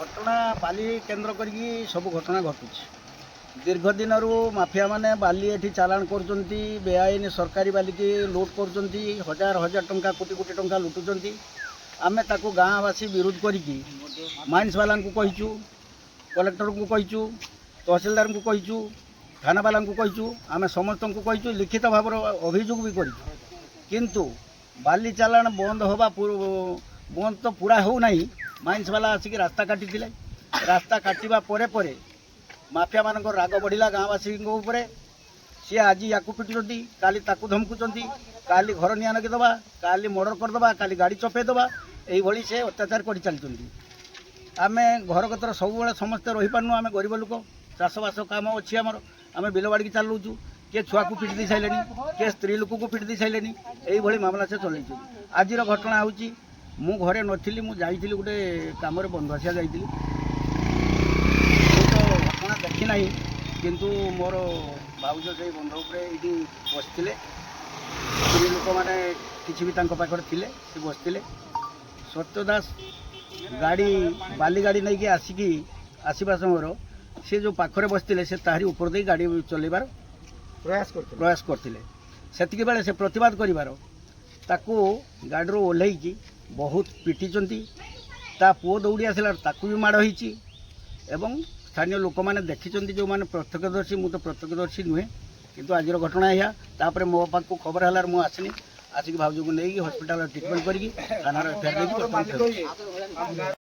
घटना बाली केन्द्र करी सब घटना घटुଛି दीर्घ दिन माफिया माने बाली एठी चालान करचंती बेआईन सरकारी बाली की लूट करचंती हजार हजार टंका कोटी कोटी टंका लुटुचंती आमे ताकू गाँवासी विरोध करिकी माइंस वाला को कहिचु कलेक्टर को कहिचु तहसीलदार को कहिचु थाना वाला को कहिचु आमे समस्त को कहिचु लिखित भाव अभियोग भी करिचु किंतु बाली चालान बंद होबा बंद तो पूरा हो नहीं माइंस वाला आसिक रास्ता काटी रास्ता काटिबा परे परे माफिया मान राग बढ़ला गाँववासी सी आज या पिटुंट काली ताकू धमकुंट काली घर निआ नगीदबा काली मर्डर करदबा काली गाड़ी चपेदबा यही से अत्याचार कर चलती आम घर कतर सब समस्ते रही पार्नु आम गरीब लोक चाषबास कम अच्छी आमर आम बिलबाड़ी की चलाऊँ किए छुआ को पिट दी सारे किए स्त्री लोक को पिट दी सारे यही मामला से चल आज घटना हूँ मु घरे नी मुझे गोटे कम बंधुआसिया जाइली घटना देखी ना किंतु मोर भाउज से बंध ये बसते स्त्री लोक मैंने किसी भी पाखे थे से बसते सत्य दास गाड़ी बाली गाड़ी नहीं आसिकी आसवा समय सी जो पाखरे बसते से तारी ऊपर दे गाड़ी चलैबार प्रयास करते से बेले से प्रतिवाद करिवार ताकू गाड़ी ओह्लैकी बहुत पिटिचंती ता पुओ दौड़ी आसला ताकू भी माड़ होईची एवं स्थानीय लोक मैंने देखी जो मैंने प्रत्यक्षदर्शी मुझे तो प्रत्यक्षदर्शी नुहे किंतु आज घटना यह तापर मो पाक को खबर है मुझे आसनी आसिक भाउज को नहीं हस्पिटाल ट्रिटमेंट करी थाना एफआईआर